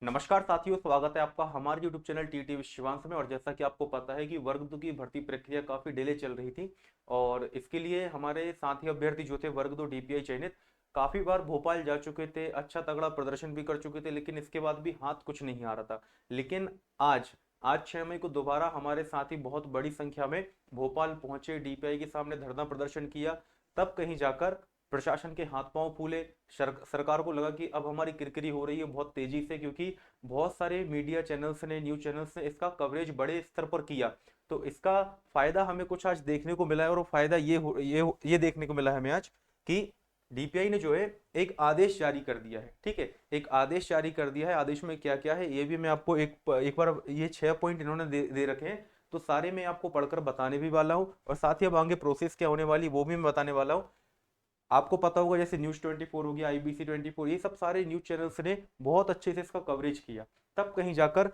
नमस्कार साथियों, स्वागत है आपका हमारे YouTube चैनल टीटी विश्वांस में। और जैसा कि आपको पता है कि वर्ग 2 की भर्ती प्रक्रिया काफी डिले चल रही थी और इसके लिए हमारे साथी अभ्यर्थी जो थे वर्ग 2 डीपीआई चयनित काफी बार भोपाल जा चुके थे, अच्छा तगड़ा प्रदर्शन भी कर चुके थे, लेकिन इसके बाद भी हाथ कुछ नहीं आ रहा था। लेकिन आज आज 6 मई को दोबारा हमारे साथी बहुत बड़ी संख्या में भोपाल पहुंचे, डीपीआई के सामने धरना प्रदर्शन किया। तब कहीं जाकर प्रशासन के हाथ पांव फूले। सरकार को लगा कि अब हमारी किरकिरी हो रही है बहुत तेजी से, क्योंकि बहुत सारे मीडिया चैनल्स ने, न्यूज चैनल्स ने इसका कवरेज बड़े स्तर पर किया। तो इसका फायदा हमें कुछ आज देखने को मिला है, और वो फायदा ये देखने को मिला है हमें आज कि डीपीआई ने जो है एक आदेश जारी कर दिया है। ठीक है, एक आदेश जारी कर दिया है। आदेश में क्या क्या है ये भी मैं आपको एक बार, ये 6 पॉइंट इन्होंने दे रखे हैं, तो सारे मैं आपको पढ़कर बताने भी वाला हूँ, और साथ ही अब आगे प्रोसेस क्या होने वाली वो भी मैं बताने वाला हूँ। आपको पता होगा जैसे न्यूज 24 हो गया, IBC 24, ये सब सारे न्यूज चैनल्स ने बहुत अच्छे से इसका कवरेज किया। तब कहीं जाकर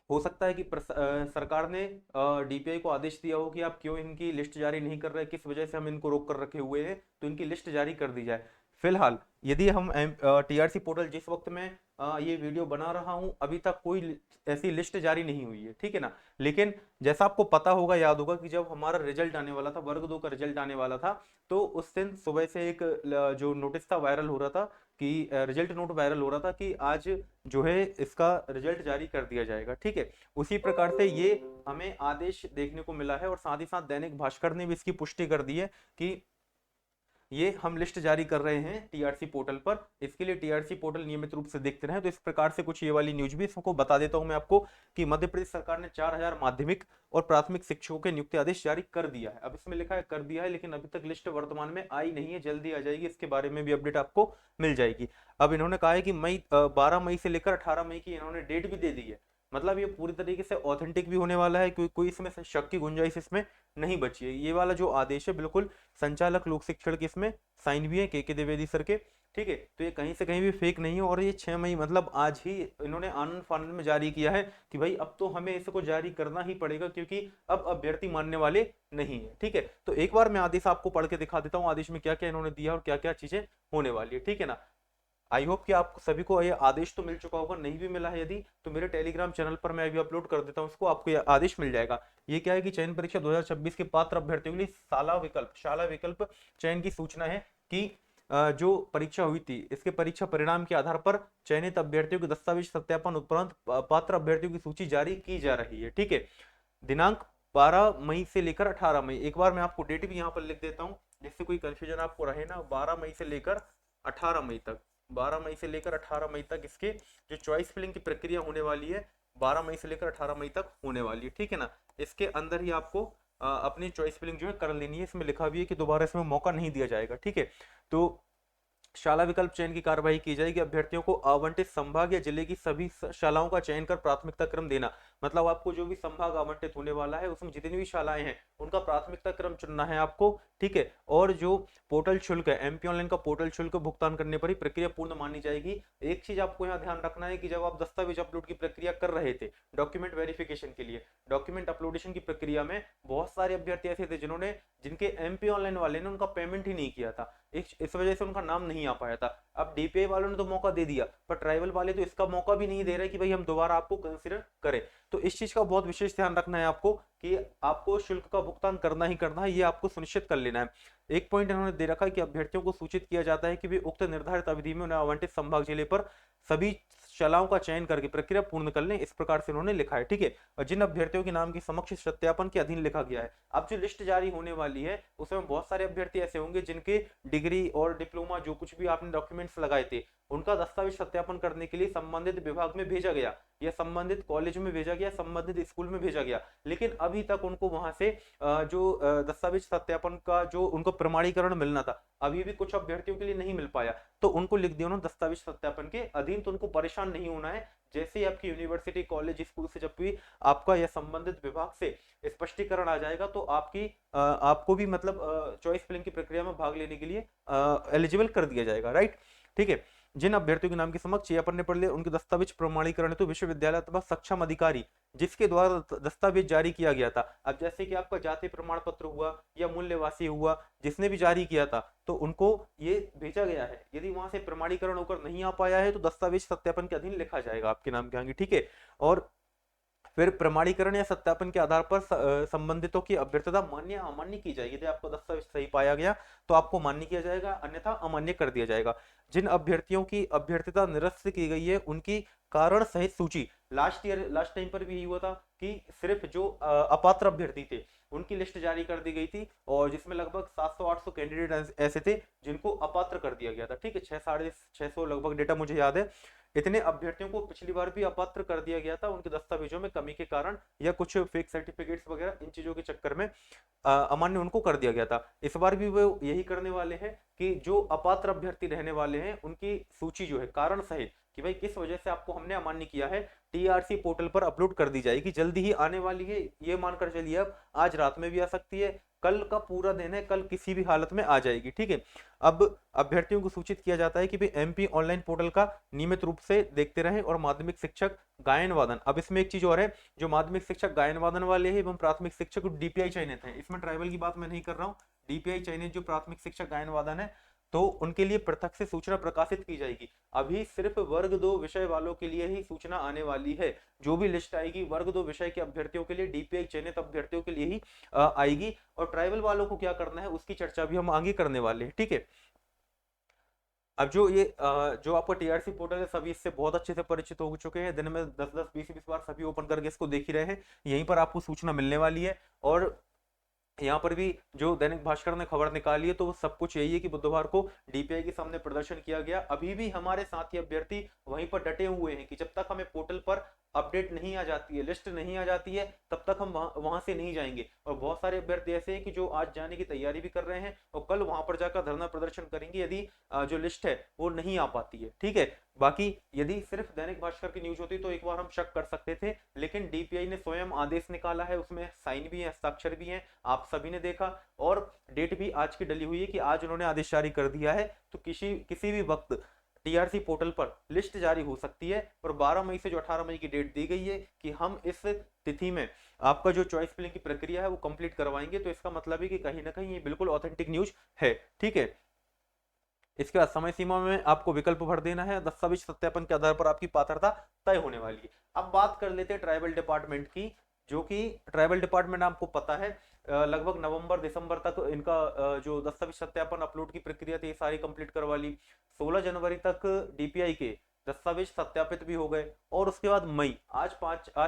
हो सकता है कि सरकार ने डीपीआई को आदेश दिया हो कि आप क्यों इनकी लिस्ट जारी नहीं कर रहे, किस वजह से हम इनको रोक कर रखे हुए हैं, तो इनकी लिस्ट जारी कर दी जाए। फिलहाल यदि हम टीआरसी पोर्टल, जिस वक्त मैं ये वीडियो बना रहा हूं, अभी तक कोई ऐसी लिस्ट जारी नहीं हुई है, ठीक है ना। लेकिन जैसा आपको पता होगा, याद होगा कि जब हमारा रिजल्ट आने वाला था, वर्ग 2 का रिजल्ट आने वाला था, तो उस दिन सुबह से एक जो नोटिस था वायरल हो रहा था कि रिजल्ट नोट वायरल हो रहा था कि आज जो है इसका रिजल्ट जारी कर दिया जाएगा। ठीक है, उसी प्रकार से ये हमें आदेश देखने को मिला है, और साथ ही साथ दैनिक भास्कर ने भी इसकी पुष्टि कर दी है कि ये हम लिस्ट जारी कर रहे हैं टीआरसी पोर्टल पर। इसके लिए टीआरसी पोर्टल नियमित रूप से देखते रहें। तो इस प्रकार से कुछ ये वाली न्यूज भी इसको बता देता हूं मैं आपको कि मध्य प्रदेश सरकार ने 4000 माध्यमिक और प्राथमिक शिक्षकों के नियुक्ति आदेश जारी कर दिया है। अब इसमें लिखा है कर दिया है, लेकिन अभी तक लिस्ट वर्तमान में आई नहीं है, जल्दी आ जाएगी, इसके बारे में भी अपडेट आपको मिल जाएगी। अब इन्होंने कहा है कि 12 मई से लेकर 18 मई की इन्होंने डेट भी दे दी है। मतलब ये पूरी तरीके से ऑथेंटिक भी होने वाला है, कोई इसमें शक की गुंजाइश इसमें नहीं बची है। ये वाला जो आदेश है बिल्कुल संचालक लोक शिक्षण के इसमें साइन भी है के द्विवेदी सर के। ठीक है, तो ये कहीं से कहीं भी फेक नहीं है, और ये 6 मई मतलब आज ही इन्होंने आनंद फानंद में जारी किया है कि भाई अब तो हमें इसको जारी करना ही पड़ेगा, क्योंकि अब अभ्यर्थी मानने वाले नहीं है। ठीक है, तो एक बार मैं आदेश आपको पढ़ के दिखा देता हूँ, आदेश में क्या क्या इन्होंने दिया और क्या क्या चीजें होने वाली है। ठीक है ना। आई होप कि आप सभी को ये आदेश तो मिल चुका होगा, नहीं भी मिला है यदि तो मेरे टेलीग्राम चैनल पर मैं अभी अपलोड कर देता हूँ उसको, आपको ये आदेश मिल जाएगा। ये क्या है कि चयन परीक्षा 2026 के पात्र अभ्यर्थियों के लिए शाला विकल्प चयन की सूचना है कि जो परीक्षा हुई थी इसके परीक्षा परिणाम के आधार पर चयनित अभ्यर्थियों के दस्तावेज सत्यापन उपरांत पात्र अभ्यर्थियों की सूची जारी की जा रही है। ठीक है, दिनांक 12 मई से लेकर 18 मई, एक बार मैं आपको डेट भी यहाँ पर लिख देता हूँ जिससे कोई कंफ्यूजन आपको रहे ना। 12 मई से लेकर 18 मई तक, 12 मई से लेकर 18 मई तक इसके जो चॉइस फिलिंग की प्रक्रिया होने वाली है, 12 मई से लेकर 18 मई तक होने वाली है। ठीक है ना, इसके अंदर ही आपको अपनी चॉइस फिलिंग जो है कर लेनी है। इसमें लिखा भी है कि दोबारा इसमें मौका नहीं दिया जाएगा। ठीक है, तो शाला विकल्प चयन की कार्यवाही की जाएगी। अभ्यर्थियों को आवंटित संभाग या जिले की सभी शालाओं का चयन कर प्राथमिकता क्रम देना। मतलब आपको जो भी संभाग आवंटित होने वाला है उसमें जितनी भी शालाएं हैं उनका प्राथमिकता क्रम चुनना है आपको। ठीक है, और जो पोर्टल शुल्क है, एमपी ऑनलाइन का पोर्टल शुल्क भुगतान करने पर ही प्रक्रिया पूर्ण मानी जाएगी। एक चीज आपको यहाँ ध्यान रखना है कि जब आप दस्तावेज अपलोड की प्रक्रिया कर रहे थे डॉक्यूमेंट वेरिफिकेशन के लिए, डॉक्यूमेंट अपलोडेशन की प्रक्रिया में बहुत सारे अभ्यर्थी ऐसे थे जिनके एमपी ऑनलाइन वाले ने उनका पेमेंट ही नहीं किया था, इस वजह से उनका नाम नहीं आ पाया था। अब डीपीआई वालों ने तो मौका दे दिया, पर ट्राइबल वाले तो इसका मौका भी नहीं दे रहे कि भाई हम दोबारा आपको कंसिडर करें। तो इस चीज का बहुत विशेष ध्यान रखना है आपको कि आपको शुल्क का भुगतान करना ही करना है, ये आपको सुनिश्चित कर लेना है। एक पॉइंट इन्होंने दे रखा है कि अभ्यर्थियों को सूचित किया जाता है कि वे उक्त निर्धारित अवधि में उन्हें आवंटित संभाग जिले पर सभी शालाओं का चयन करके प्रक्रिया पूर्ण कर लें, इस प्रकार से उन्होंने लिखा है। ठीक है, और जिन अभ्यर्थियों के नाम की समक्ष सत्यापन के अधीन लिखा गया है, अब जो लिस्ट जारी होने वाली है उसमें बहुत सारे अभ्यर्थी ऐसे होंगे जिनके डिग्री और डिप्लोमा जो कुछ भी आपने डॉक्यूमेंट्स लगाए थे उनका दस्तावेज सत्यापन करने के लिए संबंधित विभाग में भेजा गया, या संबंधित कॉलेज में भेजा गया, संबंधित स्कूल में भेजा गया, लेकिन अभी तक उनको वहां से जो दस्तावेज सत्यापन का जो उनको प्रमाणीकरण मिलना था अभी भी कुछ अभ्यर्थियों के लिए नहीं मिल पाया। तो उनको लिख दिया उन्होंने दस्तावेज सत्यापन के अधीन, तो उनको परेशान नहीं होना है। जैसे ही आपकी यूनिवर्सिटी कॉलेज स्कूल से जब भी आपका या संबंधित विभाग से स्पष्टीकरण आ जाएगा तो आपको भी मतलब चॉइस फिलिंग की प्रक्रिया में भाग लेने के लिए एलिजिबल कर दिया जाएगा। राइट, ठीक है। जिन अभ्यर्थियों के नाम के समक्ष ये अपन ने पढ़ लिया उनके दस्तावेज प्रमाणीकरण हेतु विश्वविद्यालय अथवा सक्षम अधिकारी जिसके द्वारा दस्तावेज जारी किया गया था। अब जैसे कि आपका जाति प्रमाण पत्र हुआ या मूल्यवासी हुआ, जिसने भी जारी किया था तो उनको ये भेजा गया है। यदि वहां से प्रमाणीकरण होकर नहीं आ पाया है तो दस्तावेज सत्यापन के अधीन लिखा जाएगा आपके नाम के आगे, ठीक है। और फिर प्रमाणीकरण या सत्यापन के आधार पर संबंधितों की अभ्यर्थता मान्य या अमान्य की जाएगी। यदि आपका दस्तावेज सही पाया गया तो आपको मान्य किया जाएगा, अन्यथा अमान्य कर दिया जाएगा। जिन अभ्यर्थियों की अभ्यर्थता निरस्त की गई है उनकी कारण सहित सूची, लास्ट टाइम पर भी यही हुआ था कि सिर्फ जो अपात्र अभ्यर्थी थे उनकी लिस्ट जारी कर दी गई थी, और जिसमें लगभग 700-800 कैंडिडेट ऐसे थे जिनको अपात्र कर दिया गया था, ठीक है। 600-650 लगभग डेटा मुझे याद है। इतने अभ्यर्थियों को पिछली बार भी अपात्र कर दिया गया था उनके दस्तावेजों में कमी के कारण या कुछ फेक सर्टिफिकेट्स वगैरह, इन चीजों के चक्कर में अमान्य उनको कर दिया गया था। इस बार भी वो यही करने वाले हैं कि जो अपात्र अभ्यर्थी रहने वाले हैं उनकी सूची जो है कारण सहित कि भाई किस वजह से आपको हमने अमान्य किया है, टीआरसी पोर्टल पर अपलोड कर दी जाएगी। जल्दी ही आने वाली है, ये मानकर चलिए। अब आज रात में भी आ सकती है, कल का पूरा दिन है, कल किसी भी हालत में आ जाएगी, ठीक है। अब अभ्यर्थियों को सूचित किया जाता है कि भाई एमपी ऑनलाइन पोर्टल का नियमित रूप से देखते रहें। और माध्यमिक शिक्षक गायन वादन, अब इसमें एक चीज और है, जो माध्यमिक शिक्षक गायन वादन वाले हैं एवं प्राथमिक शिक्षक डीपीआई चयनित है, इसमें ट्राइबल की बात मैं नहीं कर रहा हूँ, डीपीआई चयनित जो प्राथमिक शिक्षक गायन वादन है तो उनके लिए पृथक से सूचना प्रकाशित की जाएगी। अभी सिर्फ वर्ग 2 विषय वालों के लिए ही सूचना आने वाली है। जो भी लिस्ट आएगी वर्ग 2 विषय के अभ्यर्थियों के लिए, डीपीआई चयनित अभ्यर्थियों के लिए ही आएगी। और ट्राइबल वालों को क्या करना है उसकी चर्चा भी हम आगे करने वाले हैं, ठीक है। अब जो आपका टीआरसी पोर्टल है सभी इससे बहुत अच्छे से परिचित हो चुके हैं, दिन में 10-10 20-20 बार सभी ओपन करके इसको देख ही रहे हैं। यहीं पर आपको सूचना मिलने वाली है। और यहाँ पर भी जो दैनिक भास्कर ने खबर निकाली है तो वो सब कुछ यही है कि बुधवार को डीपीआई के सामने प्रदर्शन किया गया। अभी भी हमारे साथी अभ्यर्थी वहीं पर डटे हुए हैं कि जब तक हमें पोर्टल पर अपडेट नहीं आ जाती है, लिस्ट नहीं आ जाती है, तब तक हम वहां से नहीं जाएंगे। और बहुत सारे अभ्यर्थी ऐसे हैं कि जो आज जाने की तैयारी भी कर रहे हैं और कल वहां पर जाकर धरना प्रदर्शन करेंगे यदि जो लिस्ट है वो नहीं आ पाती है, ठीक है। बाकी यदि सिर्फ दैनिक भास्कर की न्यूज होती तो एक बार हम शक कर सकते थे, लेकिन डीपीआई ने स्वयं आदेश निकाला है, उसमें साइन भी है, हस्ताक्षर भी है, आप सभी ने देखा। और डेट भी आज की डली हुई है कि आज उन्होंने आदेश जारी कर दिया है। तो किसी भी वक्त टीआरसी पोर्टल पर लिस्ट जारी हो सकती है। और 12 मई से जो 18 मई की डेट दी गई है कि हम इस तिथि में आपका जो चॉइस फिलिंग की प्रक्रिया है वो कंप्लीट करवाएंगे, तो इसका मतलब है कि कहीं ना कहीं ये बिल्कुल ऑथेंटिक न्यूज है, ठीक है। इसके बाद समय सीमा में आपको विकल्प भर देना है, दस्तावेज सत्यापन के आधार पर आपकी पात्रता तय होने वाली है। अब बात कर लेते हैं ट्राइबल डिपार्टमेंट की, जो कि ट्राइबल डिपार्टमेंट आपको पता है लगभग नवंबर दिसंबर तक इनका जो दस्तावेज सत्यापन अपलोड की प्रक्रिया थी सारी कंप्लीट करवा ली। 16 जनवरी तक डीपीआई के दस्तावेज सत्यापित भी हो गए। और उसके बाद मई, आज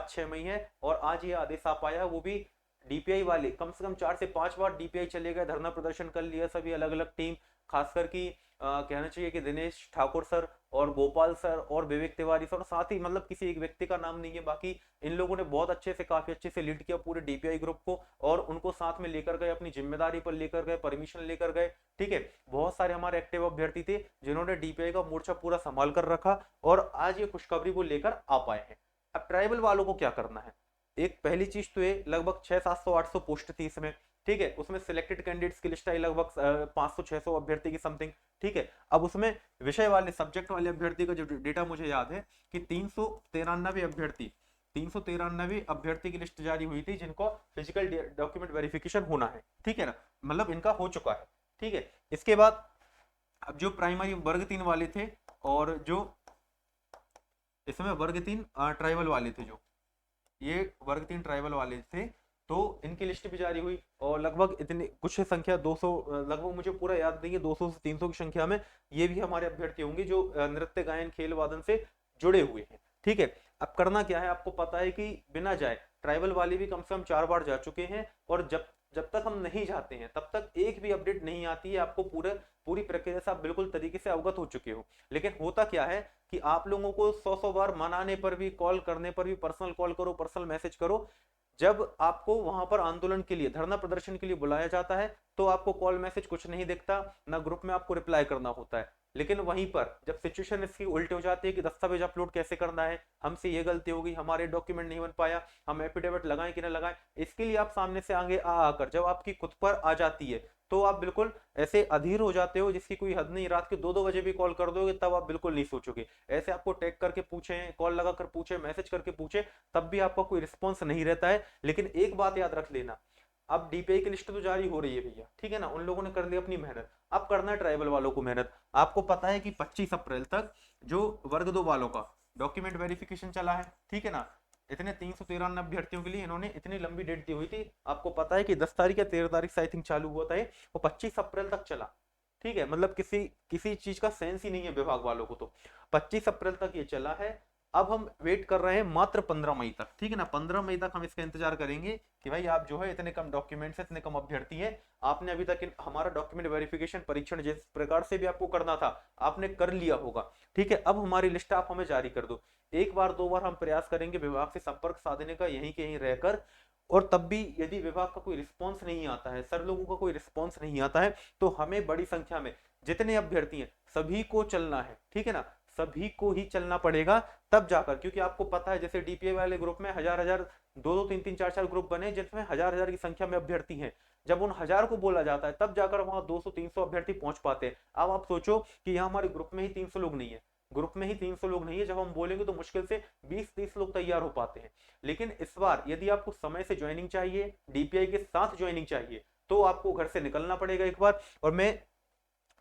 6 मई है और आज ये आदेश आ पाया है। वो भी डीपीआई वाले कम से कम 4 से 5 बार डीपीआई चले गए, धरना प्रदर्शन कर लिया सभी अलग अलग टीम, खासकर की कहना चाहिए कि दिनेश ठाकुर सर और गोपाल सर और विवेक तिवारी सर, साथ ही मतलब किसी एक व्यक्ति का नाम नहीं है, बाकी इन लोगों ने बहुत अच्छे से काफी अच्छे से लीड किया पूरे डीपीआई ग्रुप को और उनको साथ में लेकर गए, अपनी जिम्मेदारी पर लेकर गए, परमिशन लेकर गए, ठीक है। बहुत सारे हमारे एक्टिव अभ्यर्थी थे जिन्होंने डीपीआई का मोर्चा पूरा संभाल कर रखा और आज ये खुशखबरी को लेकर आ पाए हैं। अब ट्राइबल वालों को क्या करना है, एक पहली चीज तो ये लगभग 600-700-800 पोस्ट थी इसमें, ठीक है। उसमें सिलेक्टेड कैंडिडेट्स की लिस्ट आई लगभग 500-600 अभ्यर्थी की समथिंग, ठीक है। अब उसमें विषय वाले सब्जेक्ट वाले अभ्यर्थी का जो डेटा मुझे याद है कि 393 अभ्यर्थी की लिस्ट जारी हुई थी जिनको फिजिकल डॉक्यूमेंट वेरिफिकेशन होना है, ठीक है ना, मतलब इनका हो चुका है, ठीक है। इसके बाद अब जो प्राइमरी वर्ग 3 वाले थे और जो इसमें वर्ग 3 ट्राइबल वाले थे, जो ये वर्ग 3 ट्राइबल वाले थे तो इनकी लिस्ट भी जारी हुई और लगभग इतनी कुछ संख्या 200, लगभग मुझे पूरा याद नहीं है, 200 से 300 की संख्या में ये भी हमारे अभ्यर्थी होंगे जो नृत्य गायन खेल वादन से जुड़े हुए हैं, ठीक है। अब करना क्या है, आपको पता है कि बिना जाए ट्राइबल वाले भी कम से कम 4 बार जा चुके हैं और जब जब तक हम नहीं जाते हैं तब तक एक भी अपडेट नहीं आती है, आपको पूरी प्रक्रिया से आप बिल्कुल तरीके से अवगत हो चुके हो। लेकिन होता क्या है कि आप लोगों को 100 बार मनाने पर भी, कॉल करने पर भी, पर्सनल कॉल करो, पर्सनल मैसेज करो, जब आपको वहां पर आंदोलन के लिए, धरना प्रदर्शन के लिए बुलाया जाता है तो आपको कॉल मैसेज कुछ नहीं दिखता, ना ग्रुप में आपको रिप्लाई करना होता है। लेकिन वहीं पर जब सिचुएशन इसकी उल्टी हो जाती है कि दस्तावेज अपलोड कैसे करना है, हमसे ये गलती हो गई, हमारे डॉक्यूमेंट नहीं बन पाया, हम एफिडेविट लगाएं कि ना लगाएं, इसके लिए आप सामने से आगे आकर जब आपकी खुद पर आ जाती है तो आप बिल्कुल ऐसे अधीर हो जाते हो जिसकी कोई हद नहीं, रात के 2-2 बजे भी कॉल कर दोगे तब आप बिल्कुल नहीं सोचोगे। ऐसे आपको टैग करके पूछे, कॉल लगा कर पूछे, मैसेज करके पूछे, तब भी आपका कोई रिस्पॉन्स नहीं रहता है। लेकिन एक बात याद रख लेना, अब डीपीआई की लिस्ट तो जारी हो रही है भैया, ठीक है ना, उन लोगों ने कर ली अपनी मेहनत, अब करना है ट्राइबल वालों को मेहनत। आपको पता है कि 25 अप्रैल तक जो वर्ग 2 वालों का डॉक्यूमेंट वेरिफिकेशन चला है, ठीक है ना, इतने 393 अभ्यर्थियों के लिए इन्होंने इतनी लंबी डेट दी हुई थी। आपको पता है कि 10 तारीख या 13 तारीख से आई थिंक चालू हुआ था ये, वो 25 अप्रैल तक चला। ठीक है, मतलब किसी किसी चीज का सेंस ही नहीं है विभाग वालों को। तो 25 अप्रैल तक ये चला है। अब हम वेट कर रहे हैं मात्र 15 मई तक, ठीक है ना, 15 मई तक हम इसका इंतजार करेंगे कि भाई आप जो है इतने कम डॉक्यूमेंट्स है, इतने कम अभ्यर्थी हैं, आपने अभी तक हमारा डॉक्यूमेंट वेरिफिकेशन परीक्षण जिस प्रकार से भी आपको करना था आपने कर लिया होगा, ठीक है, अब हमारी लिस्ट आप हमें जारी कर दो। एक बार दो बार हम प्रयास करेंगे विभाग से संपर्क साधने का यहीं के यहीं रहकर, और तब भी यदि विभाग का कोई रिस्पॉन्स नहीं आता है, सर लोगों का कोई रिस्पॉन्स नहीं आता है, तो हमें बड़ी संख्या में जितने अभ्यर्थी हैं सभी को चलना है, ठीक है ना, सभी को ही चलना पड़ेगा तब जाकर, क्योंकि आपको पता है जैसे डीपीआई वाले ग्रुप में हजार हजार, दो दो तीन तीन चार चार ग्रुप बने जिसमें हजार हजार की संख्या में अभ्यर्थी हैं। जब उन हजार को बोला जाता है तब जाकर वहां 200-300 अभ्यर्थी पहुंच पाते हैं। अब आप सोचो कि यहाँ हमारे ग्रुप में ही 300 लोग नहीं है, ग्रुप में ही 300 लोग नहीं है, जब हम बोलेंगे तो मुश्किल से 20-30 लोग तैयार हो पाते हैं। लेकिन इस बार यदि आपको समय से ज्वाइनिंग चाहिए, डीपीआई के साथ ज्वाइनिंग चाहिए, तो आपको घर से निकलना पड़ेगा एक बार। और मैं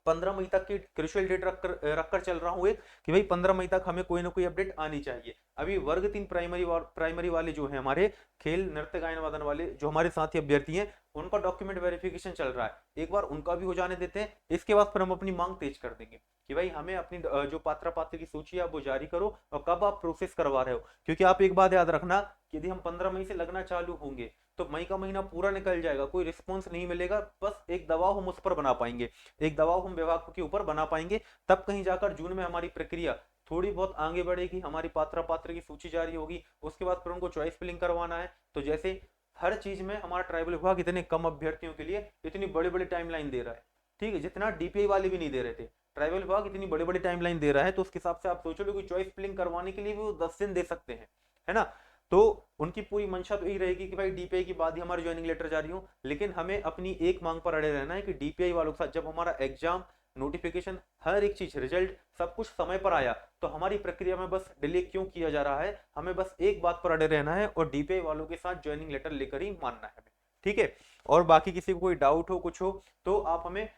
15 मई तक की क्रुशियल डेट रखकर चल रहा हूँ एक, कि भाई 15 मई तक हमें कोई ना कोई अपडेट आनी चाहिए। अभी वर्ग 3 प्राइमरी वाले जो है हमारे खेल नृत्य गायन वादन वाले जो हमारे साथी अभ्यर्थी हैं, उनका डॉक्यूमेंट वेरिफिकेशन चल रहा है, एक बार उनका भी हो जाने देते हैं। इसके बाद फिर हम अपनी मांग तेज कर देंगे कि भाई हमें अपनी जो पात्र पात्र की सूची है वो जारी करो, और कब आप प्रोसेस करवा रहे हो। क्योंकि आप एक बात याद रखना, यदि हम 15 मई से लगना चालू होंगे तो मई का महीना पूरा निकल जाएगा, कोई रिस्पॉन्स नहीं मिलेगा, बस एक दबाव हम उस पर बना पाएंगे, एक दबाव हम विभाग के ऊपर बना पाएंगे, तब कहीं जाकर जून में हमारी प्रक्रिया थोड़ी बहुत आगे बढ़ेगी, हमारी पात्र की सूची जारी होगी, उसके बाद फिर उनको चॉइस फिलिंग करवाना है। तो जैसे हर चीज में हमारा ट्राइबल विभाग इतने कम अभ्यर्थियों के लिए इतनी बड़ी बड़ी टाइमलाइन दे रहा है, ठीक है, जितना डीपीआई वाले भी नहीं दे रहे थे, ट्राइबल विभाग इतनी बड़ी बड़ी टाइमलाइन दे रहा है, तो उसके हिसाब से आप सोचो कि चॉइस फिलिंग करवाने के लिए भी वो 10 दिन दे सकते हैं, है ना। तो उनकी पूरी मंशा तो यही रहेगी कि भाई डीपीआई की बाद ही हमारी ज्वाइनिंग लेटर जारी हो। लेकिन हमें अपनी एक मांग पर अड़े रहना है कि डीपीआई वालों के साथ जब हमारा एग्जाम, नोटिफिकेशन, हर एक चीज, रिजल्ट, सब कुछ समय पर आया, तो हमारी प्रक्रिया में बस डिले क्यों किया जा रहा है, हमें बस एक बात पर अड़े रहना है और डीपीआई वालों के साथ ज्वाइनिंग लेटर लेकर ही मानना है हमें, ठीक है। और बाकी किसी को कोई डाउट हो कुछ हो तो आप हमें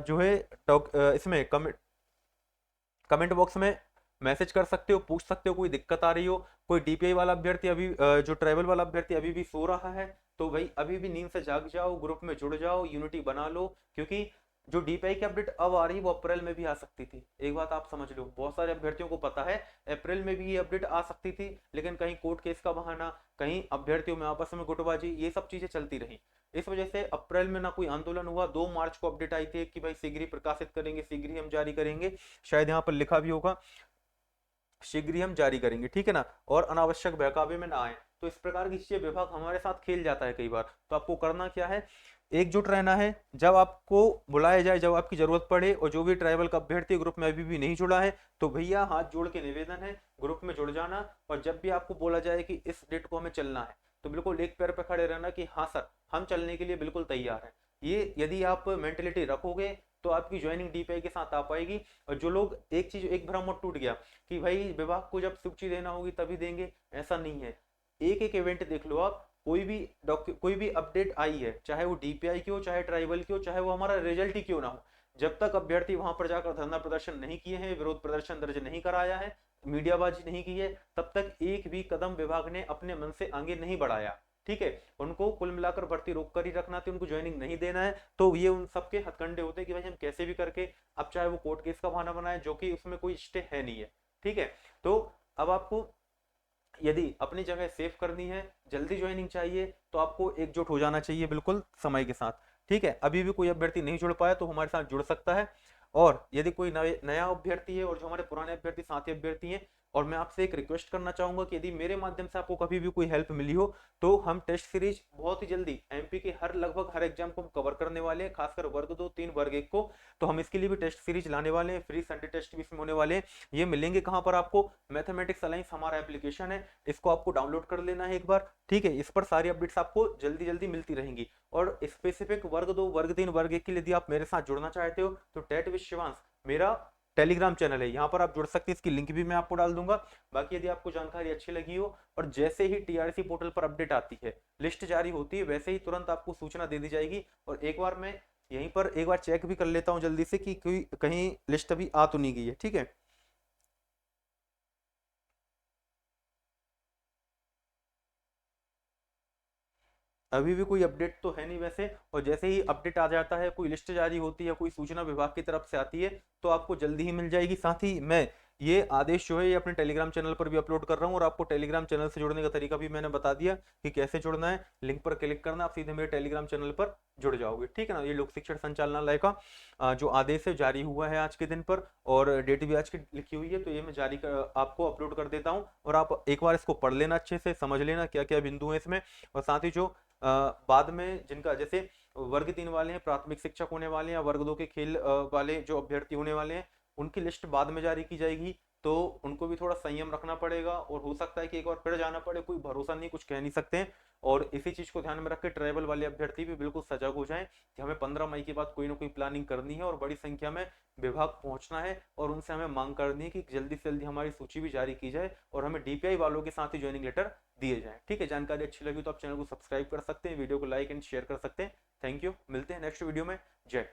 जो है इसमें कमेंट बॉक्स में मैसेज कर सकते हो, पूछ सकते हो, कोई दिक्कत आ रही हो, कोई डीपीआई वाला अभ्यर्थी अभी जो ट्राइबल वाला अभ्यर्थी अभी भी सो रहा है, तो भाई अभी भी नींद से जाग जाओ, ग्रुप में जुड़ जाओ, यूनिटी बना लो, क्योंकि जो डीपीआई की अपडेट अब आ रही है वो अप्रैल में भी आ सकती थी। एक बात आप समझ लो, बहुत सारे अभ्यर्थियों को पता है अप्रैल में भी ये अपडेट आ सकती थी, लेकिन कहीं कोर्ट केस का बहाना, कहीं अभ्यर्थियों में आपस में गुटबाजी, ये सब चीजें चलती रही। इस वजह से अप्रैल में ना कोई आंदोलन हुआ। 2 मार्च को अपडेट आई थी कि भाई शीघ्र ही प्रकाशित करेंगे, शीघ्र ही हम जारी करेंगे, शायद यहाँ पर लिखा भी होगा शीघ्र ही हम जारी करेंगे, ठीक है ना, और अनावश्यक बहकावे में ना आए। तो इस प्रकार की चीजें विभाग हमारे साथ खेल जाता है कई बार। तो आपको करना क्या है, एकजुट रहना है, जब आपको बुलाया जाए, जब आपकी जरूरत पड़े, और जो भी ट्राइबल का अभ्यर्थी ग्रुप में अभी भी नहीं जुड़ा है तो भैया हाथ जोड़ के निवेदन है ग्रुप में जुड़ जाना। और जब भी आपको बोला जाए कि इस डेट को हमें चलना है, तो बिल्कुल एक पैर पे खड़े रहना कि हाँ सर हम चलने के लिए बिल्कुल तैयार हैं। ये यदि आप मेंटेलिटी रखोगे तो आपकी ज्वाइनिंग डीपीआई के साथ आ पाएगी। और जो लोग, एक चीज, एक भ्रम और टूट गया कि भाई विभाग को जब सूची देना होगी तभी देंगे, ऐसा नहीं है। एक एक इवेंट देख लो आप, कोई भी अपडेट आई है, चाहे वो डीपीआई की हो, चाहे ट्राइबल की हो, चाहे वो हमारा रिजल्ट ही क्यों ना हो, जब तक अभ्यर्थी वहां पर जाकर धरना प्रदर्शन नहीं किए हैं, विरोध प्रदर्शन दर्ज नहीं कराया है, मीडियाबाजी नहीं की है, तब तक एक भी कदम विभाग ने अपने मन से आगे नहीं बढ़ाया, ठीक है। उनको कुल मिलाकर भर्ती रोक कर ही रखना थी, उनको ज्वाइनिंग नहीं देना है। तो ये उन सबके हथकंडे होते हैं कि भाई हम कैसे भी करके, अब चाहे वो कोर्ट केस का बहाना बनाए जो कि उसमें कोई स्टे है नहीं है, ठीक है। तो अब आपको यदि अपनी जगह सेव करनी है, जल्दी ज्वाइनिंग चाहिए, तो आपको एकजुट हो जाना चाहिए बिल्कुल समय के साथ, ठीक है। अभी भी कोई अभ्यर्थी नहीं जुड़ पाया तो हमारे साथ जुड़ सकता है। और यदि कोई नया अभ्यर्थी है और जो हमारे पुराने अभ्यर्थी साथी अभ्यर्थी हैं और मैं आपसे एक रिक्वेस्ट करना चाहूंगा कि यदि मेरे माध्यम से आपको कभी भी कोई हेल्प मिली हो तो हम टेस्ट सीरीज बहुत ही जल्दी एमपी के लगभग हर एग्जाम को हम कवर करने वाले हैं, खासकर वर्ग 2, 3, वर्ग 1 को। तो हम इसके लिए भी टेस्ट सीरीज लाने वाले हैं, फ्री संडे टेस्ट भी इसमें होने वाले हैं। ये मिलेंगे कहां पर आपको? मैथमेटिक्स अलायंस हमारा एप्लीकेशन है, इसको आपको डाउनलोड कर लेना है एक बार, ठीक है। इस पर सारी अपडेट्स आपको जल्दी जल्दी मिलती रहेंगी। और स्पेसिफिक वर्ग 2, वर्ग 3, वर्ग 1 के लिए यदि आप मेरे साथ जुड़ना चाहते हो तो टेट विद शिवांश मेरा टेलीग्राम चैनल है, यहाँ पर आप जुड़ सकते हैं, इसकी लिंक भी मैं आपको डाल दूंगा। बाकी यदि आपको जानकारी अच्छी लगी हो और जैसे ही टीआरसी पोर्टल पर अपडेट आती है, लिस्ट जारी होती है, वैसे ही तुरंत आपको सूचना दे दी जाएगी। और एक बार मैं यहीं पर एक बार चेक भी कर लेता हूं जल्दी से कि कोई कहीं लिस्ट अभी आ तो नहीं गई है, ठीक है। अभी भी कोई अपडेट तो है नहीं वैसे, और जैसे ही अपडेट आ जाता है, कोई लिस्ट जारी होती है, कोई सूचना विभाग की तरफ से आती है, तो आपको जल्दी ही मिल जाएगी। साथ ही मैं ये आदेश जो है ये अपने टेलीग्राम चैनल पर भी अपलोड कर रहा हूँ, और आपको टेलीग्राम चैनल से जुड़ने का तरीका भी मैंने बता दिया कि कैसे जुड़ना है। लिंक पर क्लिक करना, आप सीधे मेरे टेलीग्राम चैनल पर जुड़ जाओगे, ठीक है ना। ये लोक शिक्षण संचालनालय का जो आदेश है जारी हुआ है आज के दिन पर, और डेट भी आज की लिखी हुई है, तो ये मैं आपको अपलोड कर देता हूँ, और आप एक बार इसको पढ़ लेना, अच्छे से समझ लेना क्या क्या बिंदु है इसमें। और साथ ही जो बाद में जिनका जैसे वर्ग 3 वाले हैं, प्राथमिक शिक्षक होने वाले हैं, या वर्ग 2 के खेल वाले जो अभ्यर्थी होने वाले हैं, उनकी लिस्ट बाद में जारी की जाएगी, तो उनको भी थोड़ा संयम रखना पड़ेगा, और हो सकता है कि एक बार फिर जाना पड़े, कोई भरोसा नहीं, कुछ कह नहीं सकते हैं। और इसी चीज को ध्यान में रख के ट्राइबल वाले अभ्यर्थी भी बिल्कुल सजग हो जाएं कि हमें 15 मई के बाद कोई ना कोई प्लानिंग करनी है, और बड़ी संख्या में विभाग पहुंचना है, और उनसे हमें मांग करनी है कि जल्दी से जल्दी हमारी सूची भी जारी की जाए, और हमें डीपीआई वालों के साथ ही ज्वाइनिंग लेटर दिए जाएं, ठीक है। जानकारी अच्छी लगी तो आप चैनल को सब्सक्राइब कर सकते हैं, वीडियो को लाइक एंड शेयर कर सकते हैं। थैंक यू, मिलते हैं नेक्स्ट वीडियो में। जय